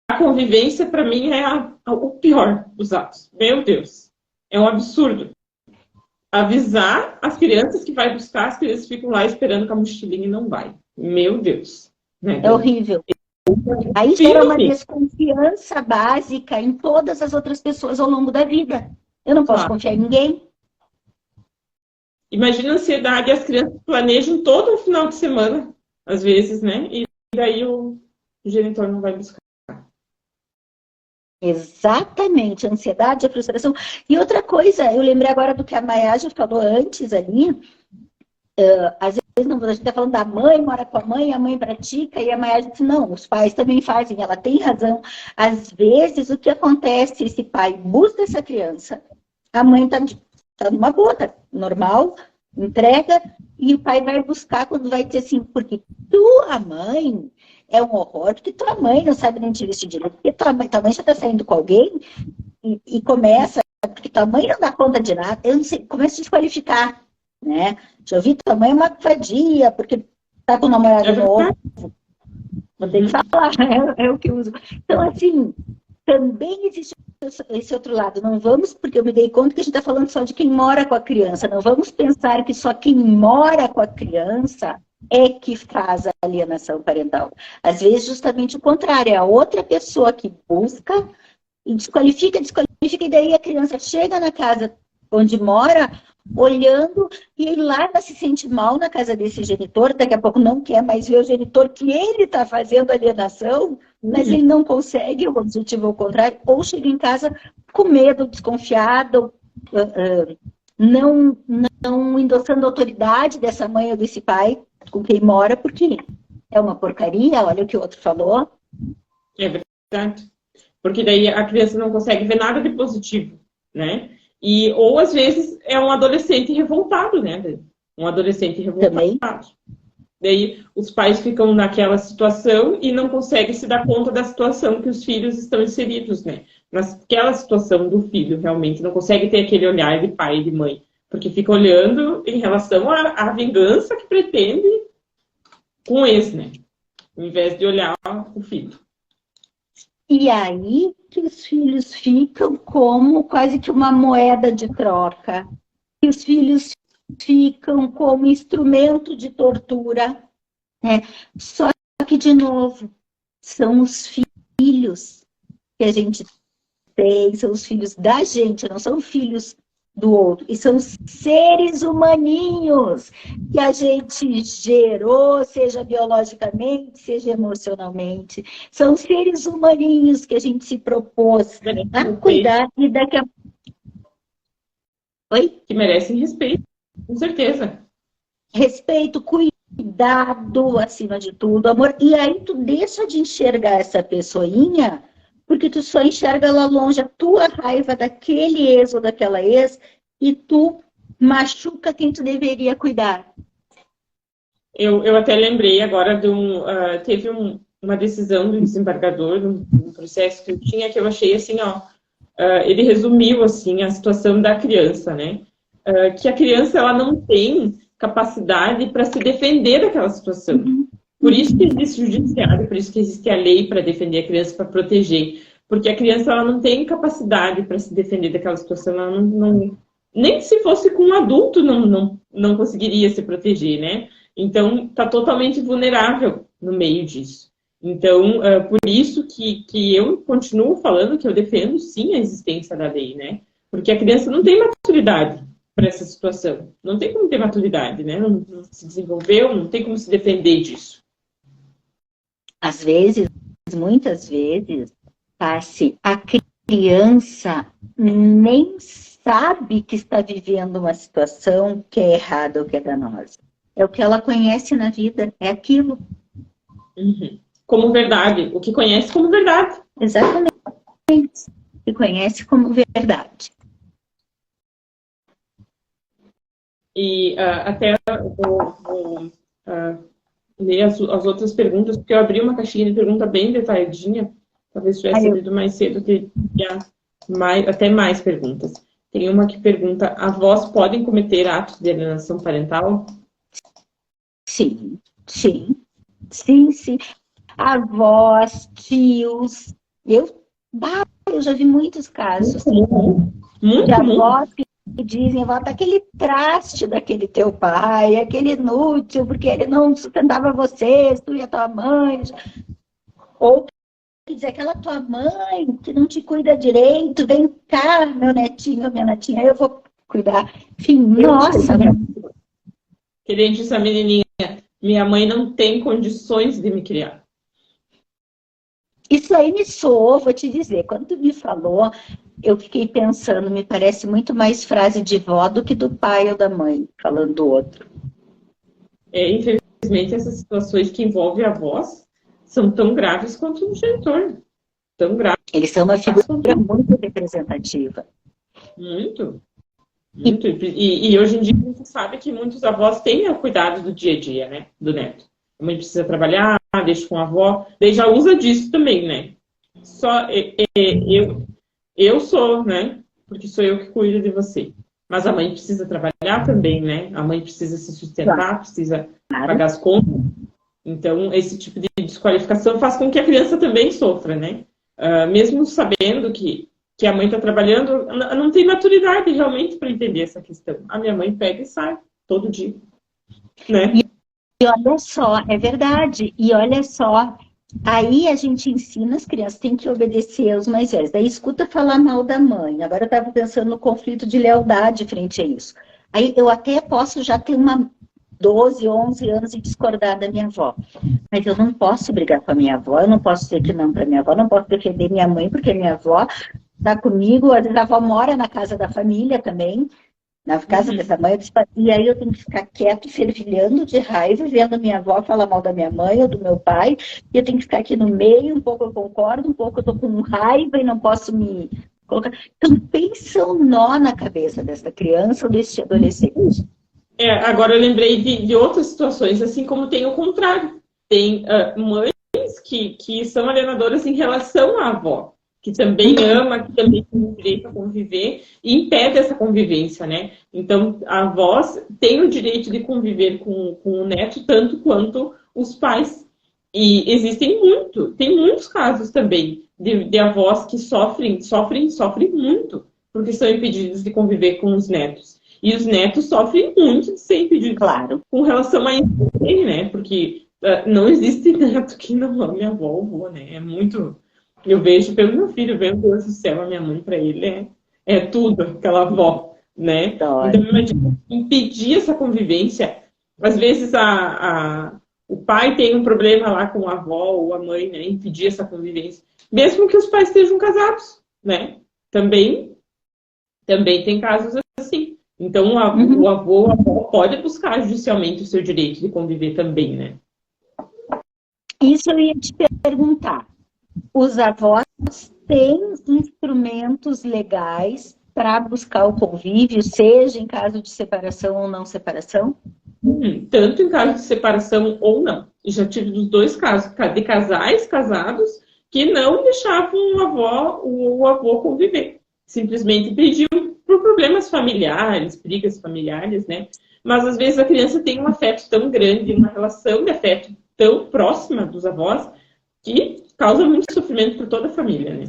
a convivência, para mim, é o pior dos atos. Meu Deus, é um absurdo. Avisar as crianças que vai buscar, as crianças ficam lá esperando com a mochilinha e não vai. Meu Deus. Né? É horrível. Aí gera uma desconfiança básica em todas as outras pessoas ao longo da vida. Eu não posso confiar em ninguém. Imagina a ansiedade, as crianças planejam todo um final de semana, às vezes, né? E daí o genitor não vai buscar. Exatamente, a ansiedade, a frustração. E outra coisa, eu lembrei agora do que a Maya já falou antes ali, às vezes não, a gente está falando da mãe, mora com a mãe pratica, e a Maya disse, não, os pais também fazem, ela tem razão. Às vezes, o que acontece, esse pai busca essa criança, a mãe está numa boa, tá normal, entrega e o pai vai buscar quando vai dizer assim, porque tua mãe é um horror, porque tua mãe não sabe nem te vestir direito, porque tua mãe já está saindo com alguém e começa, porque tua mãe não dá conta de nada, eu não sei, começa a desqualificar, né? Já ouvi, tua mãe é uma vadia, porque tá com um namorado novo. Vou ter que falar, é o que eu uso. Então, assim, também existe esse outro lado. Não vamos, porque eu me dei conta que a gente está falando só de quem mora com a criança. Não vamos pensar que só quem mora com a criança é que faz a alienação parental. Às vezes, justamente o contrário. É a outra pessoa que busca e desqualifica, e daí a criança chega na casa onde mora, olhando, e lá ela se sente mal na casa desse genitor, daqui a pouco não quer mais ver o genitor que ele está fazendo alienação, mas ele não consegue, o objetivo é o contrário, ou chega em casa com medo, desconfiado, não endossando a autoridade dessa mãe ou desse pai com quem mora, porque é uma porcaria, olha o que o outro falou. É verdade. Porque daí a criança não consegue ver nada de positivo, né? Ou às vezes é um adolescente revoltado, né? Um adolescente revoltado. Também. Daí os pais ficam naquela situação e não conseguem se dar conta da situação que os filhos estão inseridos, né? Naquela situação do filho, realmente. Não consegue ter aquele olhar de pai e de mãe. Porque fica olhando em relação à vingança que pretende com o ex, né? Ao invés de olhar o filho. E aí que os filhos ficam como quase que uma moeda de troca. E os filhos ficam como instrumento de tortura. Né? Só que, de novo, são os filhos que a gente tem, são os filhos da gente, não são filhos do outro. E são seres humaninhos que a gente gerou, seja biologicamente, seja emocionalmente. São seres humaninhos que a gente se propôs a cuidar e daqui a... Oi? Que merecem respeito, com certeza. Respeito, cuidado, acima de tudo, amor. E aí tu deixa de enxergar essa pessoinha porque tu só enxerga lá longe a tua raiva daquele ex ou daquela ex e tu machuca quem tu deveria cuidar. Eu até lembrei agora de teve uma decisão do desembargador, um processo que eu tinha, que eu achei assim, ele resumiu assim a situação da criança, né? Que a criança ela não tem capacidade para se defender daquela situação. Uhum. Por isso que existe o judiciário, por isso que existe a lei para defender a criança, para proteger. Porque a criança ela não tem capacidade para se defender daquela situação. Ela nem se fosse com um adulto não conseguiria se proteger, né? Então, está totalmente vulnerável no meio disso. Então, por isso que eu continuo falando que eu defendo, sim, a existência da lei, né? Porque a criança não tem maturidade para essa situação. Não tem como ter maturidade, né? Não se desenvolveu, não tem como se defender disso. Às vezes, muitas vezes, a criança nem sabe que está vivendo uma situação que é errada ou que é danosa. É o que ela conhece na vida, é aquilo. Uhum. Como verdade, o que conhece como verdade. Exatamente, o que conhece como verdade. E até vou ler as outras perguntas, porque eu abri uma caixinha de pergunta bem detalhadinha. Talvez tivesse lido mais cedo, que até mais perguntas. Tem uma que pergunta: avós podem cometer atos de alienação parental? Sim, sim. Sim, sim. Avós, tios. Eu já vi muitos casos. Muito de avós que dizem, volta aquele traste daquele teu pai, aquele inútil, porque ele não sustentava vocês, tu e a tua mãe. Ou quer dizer, aquela tua mãe que não te cuida direito, vem cá, meu netinho, minha netinha, eu vou cuidar. Enfim, nossa. Querendo essa menininha, minha mãe não tem condições de me criar. Isso aí me soou, vou te dizer, quando tu me falou, eu fiquei pensando, me parece muito mais frase de vó do que do pai ou da mãe, falando do outro. Infelizmente, essas situações que envolvem avós são tão graves quanto o genitor. Tão graves. Eles são uma figura muito representativa. Muito. Muito. E hoje em dia a gente sabe que muitos avós têm o cuidado do dia a dia, né? Do neto. A mãe precisa trabalhar, deixa com a avó, daí já usa disso também, né? Só eu sou, né? Porque sou eu que cuido de você. Mas a mãe precisa trabalhar também, né? A mãe precisa se sustentar, precisa Claro. pagar as contas. Então, esse tipo de desqualificação faz com que a criança também sofra, né? Mesmo sabendo que a mãe está trabalhando, não tem maturidade realmente para entender essa questão. A minha mãe pega e sai todo dia, né? E olha só, é verdade. E olha só, aí a gente ensina as crianças, tem que obedecer aos mais velhos. Daí escuta falar mal da mãe. Agora eu estava pensando no conflito de lealdade frente a isso. Aí eu até posso já ter 12, 11 anos e discordar da minha avó. Mas eu não posso brigar com a minha avó, eu não posso dizer que não para minha avó, não posso defender minha mãe, porque minha avó está comigo, às vezes a avó mora na casa da família também, na casa dessa mãe, e aí eu tenho que ficar quieto, fervilhando de raiva, vendo minha avó falar mal da minha mãe ou do meu pai, e eu tenho que ficar aqui no meio, um pouco eu concordo, um pouco eu tô com raiva e não posso me colocar. Então, pensa um nó na cabeça dessa criança ou desse adolescente. Agora eu lembrei de outras situações, assim como tem o contrário. Tem mães que são alienadoras em relação à avó, que também ama, que também tem o direito a conviver e impede essa convivência, né? Então, a avó tem o direito de conviver com o neto tanto quanto os pais. E tem muitos casos também de avós que sofrem muito, porque são impedidos de conviver com os netos. E os netos sofrem muito de ser impedidos Claro. com relação a isso também, né? Porque não existe neto que não ame a avó ou avô, né? É muito. Eu vejo pelo meu filho, meu Deus do céu, a minha mãe para ele é tudo, aquela avó, né? Então, imagina impedir essa convivência. Às vezes o pai tem um problema lá com a avó ou a mãe, né? Impedir essa convivência. Mesmo que os pais estejam casados, né? Também tem casos assim. Então, o avô ou a avó pode buscar judicialmente o seu direito de conviver também, né? Isso eu ia te perguntar. Os avós têm instrumentos legais para buscar o convívio, seja em caso de separação ou não separação? Tanto em caso de separação ou não. E já tive dos dois casos, de casais casados que não deixavam o avô conviver. Simplesmente pediam por problemas familiares, brigas familiares, né? Mas às vezes a criança tem um afeto tão grande, uma relação de afeto tão próxima dos avós, que causa muito sofrimento por toda a família, né?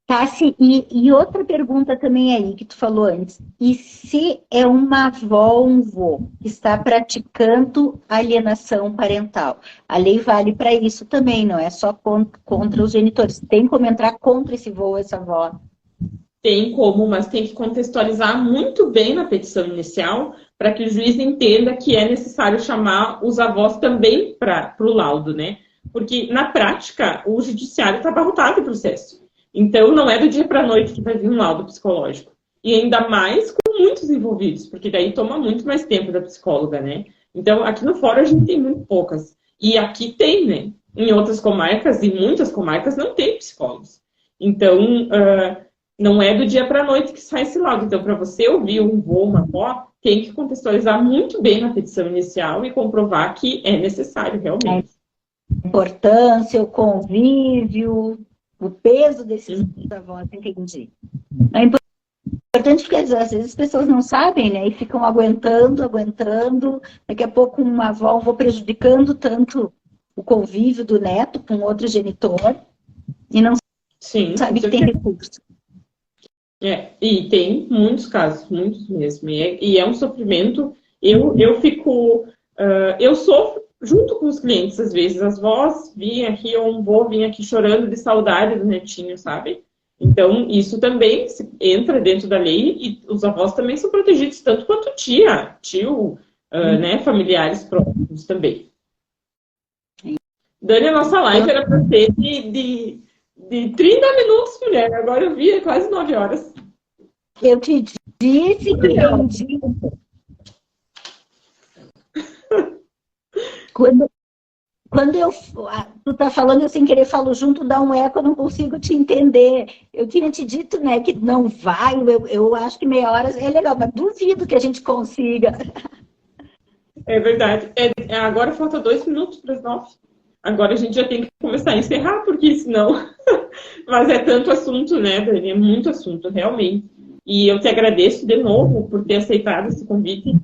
Tassi, e outra pergunta também aí, que tu falou antes. E se é uma avó ou um vô que está praticando alienação parental? A lei vale para isso também, não é só contra os genitores. Tem como entrar contra esse vô ou essa avó? Tem como, mas tem que contextualizar muito bem na petição inicial para que o juiz entenda que é necessário chamar os avós também para o laudo, né? Porque, na prática, o judiciário está abarrotado de processo. Então, não é do dia para a noite que vai vir um laudo psicológico. E ainda mais com muitos envolvidos, porque daí toma muito mais tempo da psicóloga, né? Então, aqui no fórum a gente tem muito poucas. E aqui tem, né? Em outras comarcas, e muitas comarcas, não tem psicólogos. Então, não é do dia para a noite que sai esse laudo. Então, para você ouvir um vô, uma avó, tem que contextualizar muito bem na petição inicial e comprovar que é necessário realmente. A importância, o convívio, o peso desses avós, entendi. É importante porque às vezes as pessoas não sabem, né? E ficam aguentando. Daqui a pouco uma avó vou prejudicando tanto o convívio do neto com outro genitor e não sabe que tem recurso. E tem muitos casos, muitos mesmo. E é um sofrimento. Eu fico. Eu sofro junto com os clientes, às vezes. As vós vinham aqui, ou um vô vinha aqui chorando de saudade do netinho, sabe? Então, isso também entra dentro da lei e os avós também são protegidos, tanto quanto tio, né, familiares próximos também. Dani, a nossa live era para ser de 30 minutos, mulher. Agora eu vi, é quase 9 horas. Eu te disse que quando Quando tu tá falando, eu sem querer falo junto, dá um eco, eu não consigo te entender. Eu tinha te dito, né, que não vai, eu acho que meia hora é legal, mas duvido que a gente consiga. É verdade. Agora falta 2 minutos para as 9. Agora a gente já tem que começar a encerrar, porque senão... Mas é tanto assunto, né, Dani? É muito assunto, realmente. E eu te agradeço de novo por ter aceitado esse convite.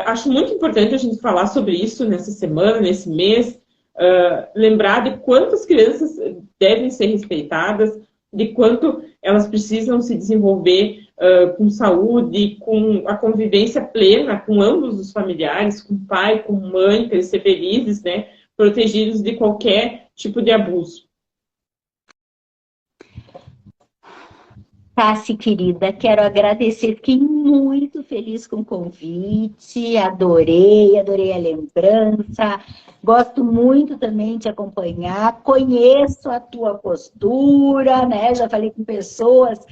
Acho muito importante a gente falar sobre isso nessa semana, nesse mês. Lembrar de quantas crianças devem ser respeitadas, de quanto elas precisam se desenvolver com saúde, com a convivência plena com ambos os familiares, com pai, com mãe, crescer felizes, né, protegidos de qualquer tipo de abuso. Tassi, querida, quero agradecer, fiquei muito feliz com o convite, adorei a lembrança, gosto muito também de acompanhar, conheço a tua postura, né? Já falei com pessoas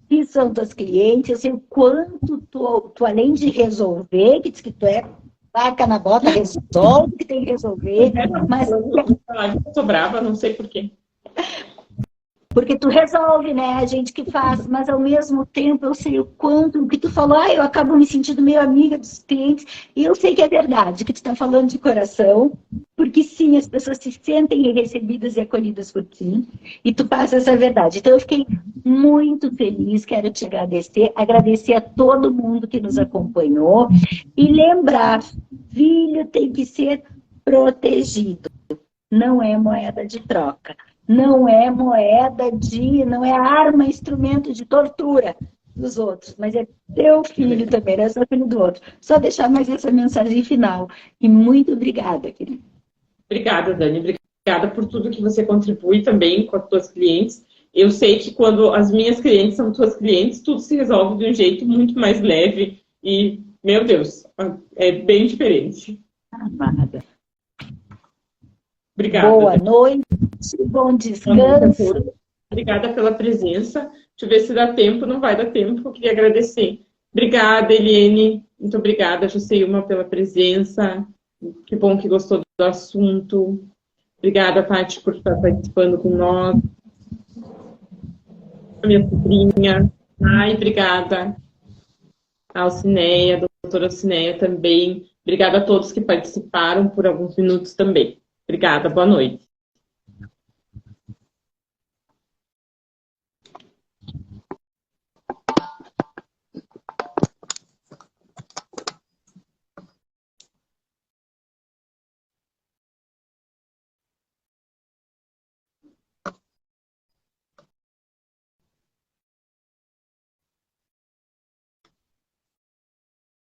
que são tuas clientes, eu sei o quanto tu além de resolver, que diz que tu é vaca na bota, resolve o que tem que resolver, mas... Eu sou brava, não sei porquê. Porque tu resolve, né? A gente que faz, mas ao mesmo tempo eu sei o quanto, o que tu falou, eu acabo me sentindo meio amiga dos clientes, e eu sei que é verdade, que tu está falando de coração, porque sim, as pessoas se sentem recebidas e acolhidas por ti, e tu passa essa verdade. Então eu fiquei muito feliz, quero te agradecer a todo mundo que nos acompanhou, e lembrar, filho tem que ser protegido, não é moeda de troca. Não é não é arma, instrumento de tortura dos outros, mas é teu filho também, não é só filho do outro. Só deixar mais essa mensagem final. E muito obrigada, querida. Obrigada, Dani. Obrigada por tudo que você contribui também com as tuas clientes. Eu sei que quando as minhas clientes são tuas clientes, tudo se resolve de um jeito muito mais leve e, meu Deus, é bem diferente. Amada. Obrigada. Boa noite, bom descanso. Obrigada pela presença. Deixa eu ver se dá tempo. Não vai dar tempo. Eu queria agradecer. Obrigada, Eliane. Muito obrigada, Joseilma, pela presença. Que bom que gostou do assunto. Obrigada, Paty, por estar participando com nós. A minha sobrinha. Ai, obrigada. A Alcineia, a doutora Alcineia também. Obrigada a todos que participaram por alguns minutos também. Obrigada, boa noite.